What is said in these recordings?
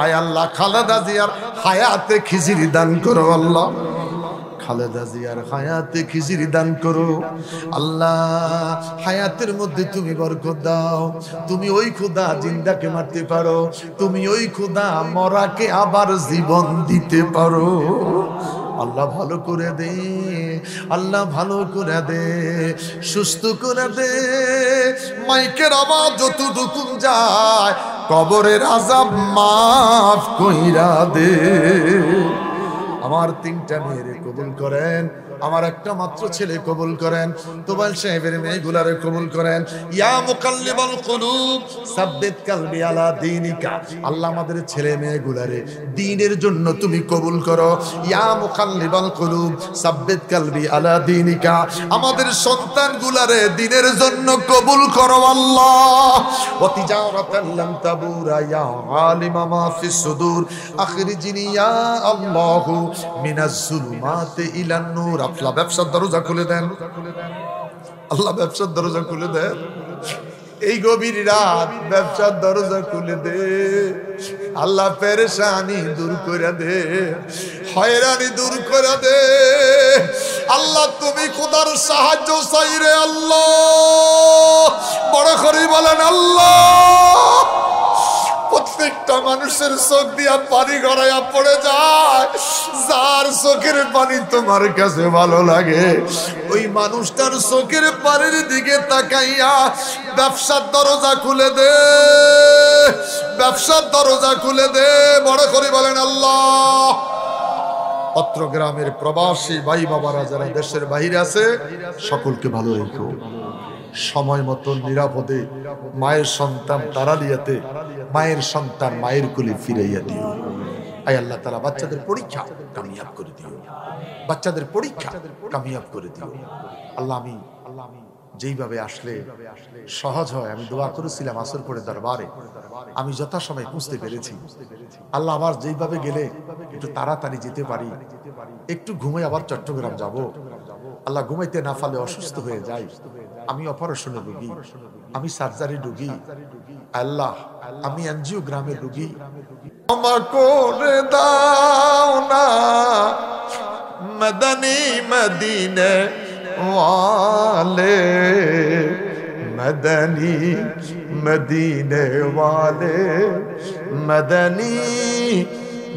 আয় আল্লাহ খালেদা জিয়ার হায়াতে খিজির দান করো আল্লাহ, খালেদা জিয়ার হায়াতে খিজির দান করো আল্লাহ। হায়াতের মধ্যে তুমি বরকত দাও। তুমি ওই খোদা জিন্দাকে মারতে পারো, তুমি ওই খোদা মরাকে আবার জীবন দিতে পারো। আল্লাহ ভালো করে দে, আল্লাহ ভালো করে দে, সুস্থ করে দে। মাইকের আওয়াজ যতটুকু যায় কবরের আযাব মাফ কইরা দে। আমার 3টা মেয়েরে কবুল করেন, আমার একটা মাত্র ছেলে কবুল করেন, তোবাল সাহেবের মেয়েগুলারে কবুল করেন। ইয়া মুকাল্লিবাল কুলুব সাব্বিত কলবি আলা দীনিকা, আল্লাহ আমাদের ছেলে মেয়েগুলারে দ্বীনের জন্য তুমি কবুল করো। ইয়া মুকাল্লিবাল কুলুব সাব্বিত কলবি আলা দীনিকা, আমাদের সন্তানগুলারে দ্বীনের জন্য কবুল করো আল্লাহ। ওয়া তিজারাতান লাম তাবুরা ইয়া আলিমা মা ফিস সুদূর আখরিজনি ইয়া আল্লাহ মিনাজ যুলুমাতি ইলান নূর। আল্লাহ ব্যবসার দরজা খুলে দেন, আল্লাহ ব্যবসার দরজা খুলে দেন। এই গভীর রাত ব্যবসার দরজা খুলে দে আল্লাহ। পেরেশানি দূর করে দে, হয়রানি দূর করে দে আল্লাহ। তুমি খোদার সাহায্য চাই রে আল্লাহ, বড় করে বলেন আল্লাহ। প্রত্যেকটা মানুষের চোখ দিয়া পানি গড়াইয়া পড়ে যায়, যার চোখের পানি তোমার কাছে ভালো লাগে ওই মানুষটার চোখের পানির দিকে তাকাইয়া ব্যবসার দরজা খুলে দে, ব্যবসার দরজা খুলে দে, বড় করে বলেন আল্লাহ। অত্র গ্রামের প্রবাসী ভাই বাবারা যারা দেশের বাইরে আছে সকলকে ভালো রেখো। সময় মতো নিরাপদে মায়ের সন্তান তারালিয়াতে মায়ের সন্তান মায়ের কোলে ফিরাইয়া দিও। আয় আল্লাহ তাআলা বাচ্চাদের পরীক্ষা কামিয়াব করে দিও, বাচ্চাদের পরীক্ষা কামিয়াব করে দিও আল্লাহ। আমি যেইভাবে আসলে সহজ হয় আমি দোয়া করেছিলাম আসর পরে দরবারে, আমি যথাসময়ে পৌঁছতে পেরেছি আল্লাহ। আবার যেইভাবে গেলে একটু তাড়াতাড়ি যেতে পারি, একটু ঘুমে আবার চট্টগ্রাম যাব আল্লাহ। ঘুমাইতে না পারলে অসুস্থ হয়ে যাই, আমি অপারেশনের রোগী, আমি সার্জারি রোগী আল্লাহ, আমি এনজিও গ্রামের রোগী। ক্ষমা করে দাও না মদনী মদিনে वाले, मदनी मदीने वाले, मदनी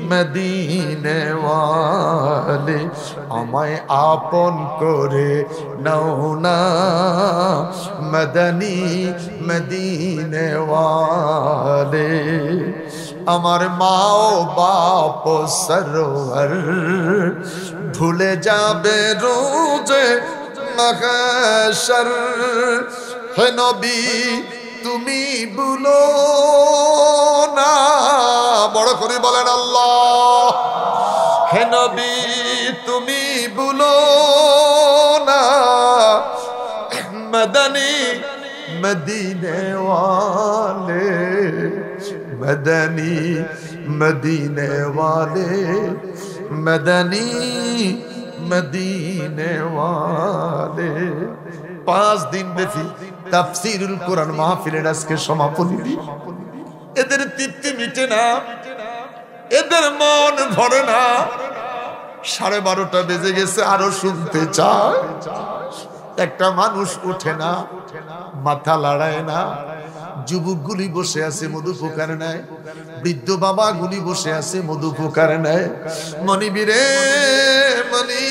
मदीने वाले, আমায় আপন করে নাও না মদনী মদিনে वाले। আমার মা ও বাপ সরোবর ভুলে যাবে রোজে মাহশর, হে নবী তুমি ভুলো না, বড় করে বলেন আল্লাহ। হে নবী তুমি ভুলো না মদনী মদিনে वाले, मदनी मदीने वाले, मदनी मदीने वाले। 5 দিন ব্যাপী তাফসীরুল কোরআন মাহফিলের আজকে সমাপনী। এদের তৃপ্তি মিটে না, এদের মন ভরে না। 12:30 বেজে গেছে, আরো শুনতে চায়। একটা মানুষ ওঠে না, মাথা লাড়ায় না। যুবকগুলি বসে আছে মধু পোকার নেয়, বৃদ্ধ বাবা গুলি বসে আছে মধু পোকার নেয়। মনিবীরে মনি,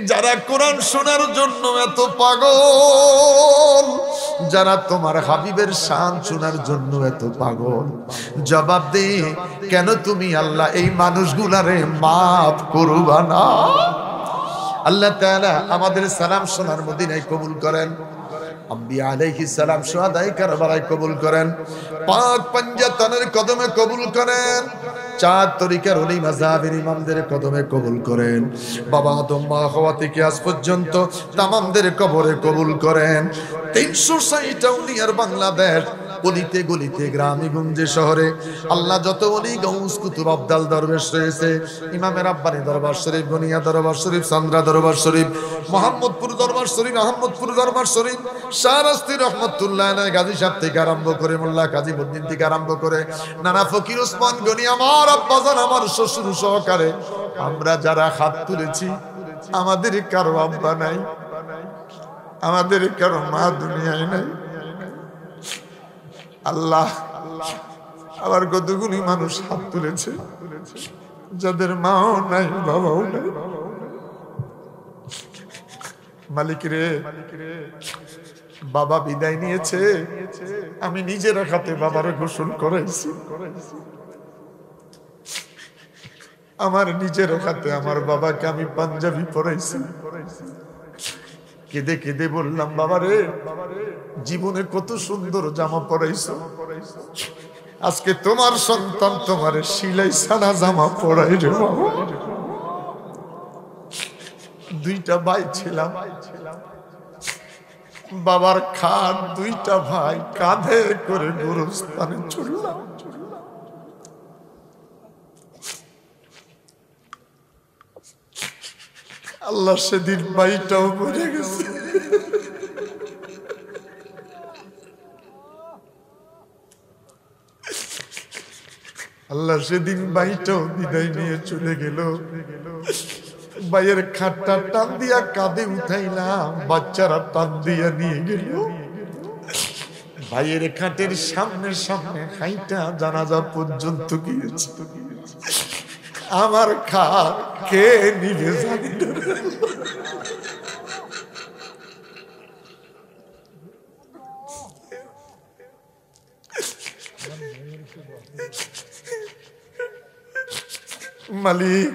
যারা কোরআন শোনার জন্য এত পাগল, যারা তোমার হাবিবের শান শোনার জন্য এত পাগল, জবাব দে কেন তুমি আল্লাহ এই মানুষগুলারে মাফ করবা না? আল্লাহ তাআলা আমাদের সালাম শোনার মদিনায় কবুল করেন, আম্বিয়া আলাইহিস সালাম শুহাদায়ে কারবালায় কবুল করেন, পাক পাঞ্জাতনের কদমে কবুল করেন, 4 তরিকার ওলি মাযহাবের ইমামদের কদমে কবুল করেন। বাবা আদম মা হাওয়া থেকে আজ পর্যন্ত তামামদের কবরে কবুল করেন। 360 আউলিয়ার বাংলাদেশ অলিতে গলিতে গ্রামে গঞ্জে শহরে আল্লাহ যত অলি গৌস কুতুব আবদাল দরবেশ রয়েছে, ইমামের আব্বানি দরবার শরীফ, গনিয়া দরবার শরীফ, চান্দ্রা দরবার শরীফ, মোহাম্মদপুর দরবার শরীফ, আহমদপুর দরবার শরীফ, শাহরাস্তি রহমতুল্লাহ আলাইহি গাজী সাহেব থেকে আরম্ভ করে মোল্লা কাজীমুদ্দিন থেকে আরম্ভ করে নানা ফকির ওসমান গনি, আমার আব্বাজান, আমার শ্বশুর সহকারে আমরা যারা হাত তুলেছি, আমাদের কারো আব্বা নাই, আমাদের কারো মা দুনিয়ায় নাই। আল্লাহ, আবার কতগুলি মানুষ হাত তুলেছে যাদের মাও নাই, বাবাও নাই। মালিক রে, বাবা বিদায় নিয়েছে, আমি নিজের হাতে বাবারে গোসল করাইছি, আমার নিজের হাতে আমার বাবাকে আমি পাঞ্জাবি পরাইছি। কেঁদে কেঁদে বললাম, বাবারে জীবনে কত সুন্দর জামা পরাইছো, আজকে তোমার সন্তান তোমার সিলাই ছাড়া জামা পরাই রে বাবা। দুইটা ভাই ছিলাম, বাবার খাট, দুইটা ভাই কাঁধে করে গোরস্থানে চললাম। আল্লাহ সেদিন ভাইটাও মরে গেছে। আল্লাহ সেদিন ভাইটাও বিদায় নিয়ে চলে গেল। ভাইয়ের খাটটা টান দিয়া কাঁধে উঠাইলাম, বাচ্চারা টান দিয়া নিয়ে গেল। ভাইয়ের খাটের সামনে সামনে হাইটা জানাজা পর্যন্ত গিয়েছে। আমার খাট কে নিবে জানি না। মালিক,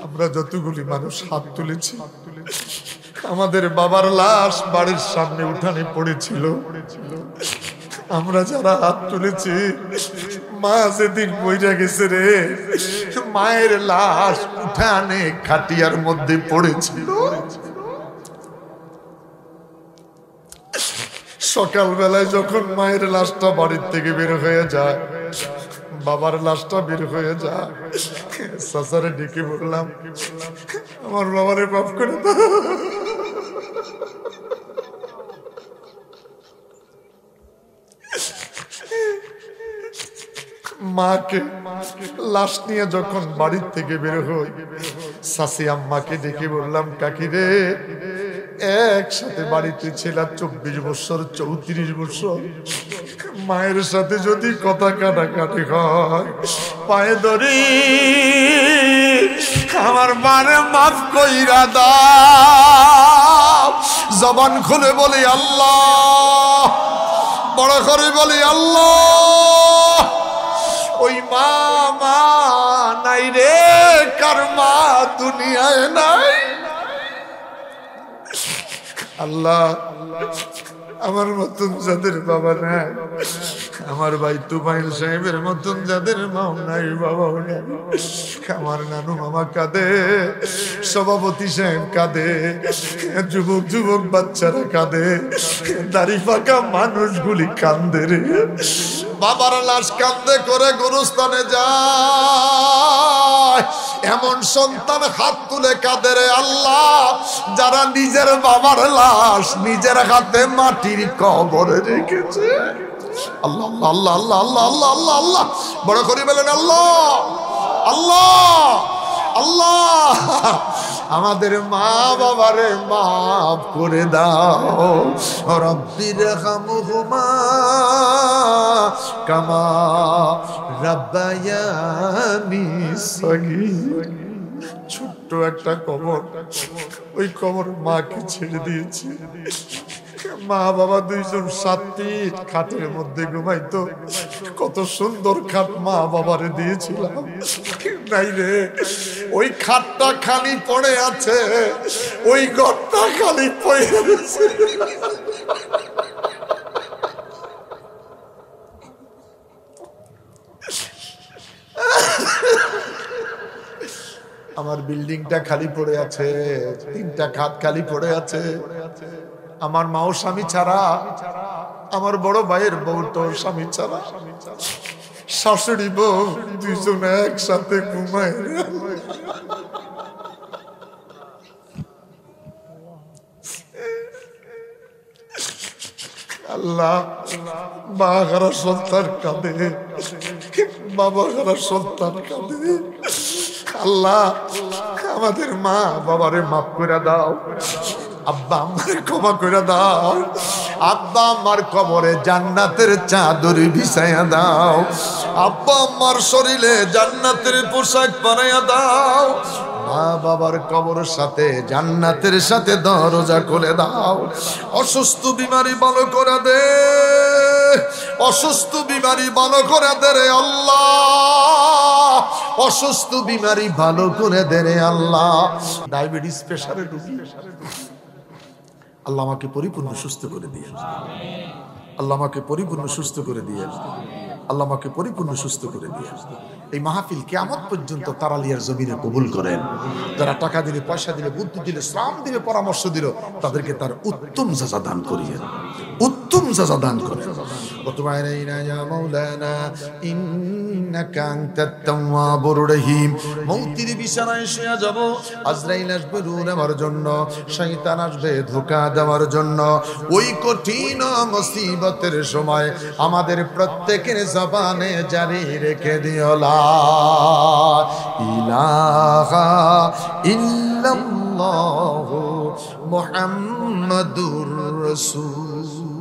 আমরা যতগুলি মানুষ হাত তুলেছি, আমাদের বাবার লাশ বাড়ির সামনে উঠানে পড়েছিল, আমরা যারা হাত তুলেছি, মা যেদিন মইরা গেছে রে, মায়ের লাশ উঠানে খাটিয়ার মধ্যে পড়েছিল। সকালবেলায় যখন মায়ের লাশটা বাড়ির থেকে বের হয়ে যায়, বাবার লাশটা বের হয়ে যায়, চাচারে ডেকে বললাম, আমার বাবারে মাফ করে দাও। মাকে লাশ নিয়ে যখন বাড়ির থেকে বের হই, শাশি আম্মাকে ডেকে বললাম, কাকি রে, একসাথে বাড়িতে ছিলাম 24 বছর, 34 বছর, মায়ের সাথে যদি কথা কাটাকাটি হয়, পায়ে ধরি, আমার মারে মাফ কইরা দাও। জবান খুলে বলি আল্লাহ, বড় করে বলি আল্লাহ। ওই মা নাই রে, কার মা দুনিয়ায় নাই। আল্লাহ, আমার মতন যাদের বাবা নাই, আমার ভাই তুফাইল সাহেবের মতন যাদের মাও নাই, বাবাও নাই, আমার নানু মামা কাঁদে, সভাপতি সাহেব কাঁদে, যুবক যুবক বাচ্চারা কাঁদে, দাড়ি পাকা মানুষগুলি কান্দে রে। বাবার লাশ কান্দে করে গোরস্থানে যায়, এমন সন্তান হাত তুলে কাঁদে রে আল্লাহ, যারা নিজের বাবার লাশ নিজের হাতে মাটির কবরে রেখেছে। আল্লাহ আল্লাহ আল্লাহ আল্লাহ আল্লাহ আল্লাহ আল্লাহ, বড় করে বলেন আল্লাহ আল্লাহ আল্লাহ। আমাদের মা বাবারে মাফ করে দাও। রব্বির হামহুমা কামা রাব্বায়ানি সগীর। ছোট্ট একটা কবর, ওই কবর মাকে ছেড়ে দিয়েছি। মা বাবা দুইজন 7 ফিট খাটের মধ্যে ঘুমাইতো, কত সুন্দর খাট মা বাবারে দিয়েছিলাম, নাই রে, ওই খাটটা খালি পড়ে আছে, ওই ঘরটা খালি পড়ে আছে। আমার বিল্ডিংটা খালি পড়ে আছে, 3টা খাট খালি পড়ে আছে। আমার মাও স্বামী ছাড়া আমার বড় ভাইয়ের বউ তো স্বামী ছাড়া, শাশুড়ি বউ দুইজনে একসাথে ঘুমায়। আল্লাহ, মা হারা সন্তান কাঁদে, বাবা হারা সন্তান কাঁদে। আল্লাহ, আমাদের মা বাবারে মাফ করে দাও, আব্বা আমার ক্ষমা করে দাও, আব্বা আমার কবরে জান্নাতের চাদর বিছাইয়া দাও, আব্বা আমার শরীরে জান্নাতের পোশাক পরাইয়া দাও, মা বাবার কবরের সাথে জান্নাতের সাথে দরজা খুলে দাও। অসুস্থ বিমারি ভালো করে দে, অসুস্থ বিমারি ভালো করে দে রে আল্লাহ, অসুস্থ বিমারি ভালো করে দে রে আল্লাহ। ডায়াবেটিস, প্রেসারে রোগী, আল্লাহ আমাকে পরিপূর্ণ সুস্থ করে দিয়ে, আল্লাহ আমাকে পরিপূর্ণ সুস্থ করে দিয়ে, আল্লাহ আমাকে পরিপূর্ণ সুস্থ করে দিয়ে। এই মাহফিল কিয়ামত পর্যন্ত তারালিয়ার জমিনে কবুল করেন। যারা টাকা দিলে, পয়সা দিলে, বুদ্ধি দিলে, শ্রম দিলে, পরামর্শ দিল, তাদেরকে তার উত্তম সাজা দান করিয়েন, উত্তম সাজা দান করেন। মৌতির বিছানায় শুয়ে যাব, আজরাইল আসবে রূহ নেওয়ার জন্য, শয়তান আসবে ধোঁকা দেওয়ার জন্য। ওই কঠিন মুসিবতের সময় আমাদের প্রত্যেকের জবানে জারি রেখে দিও লা ইলাহা ইল্লাল্লাহু মুহাম্মাদুর রাসূল।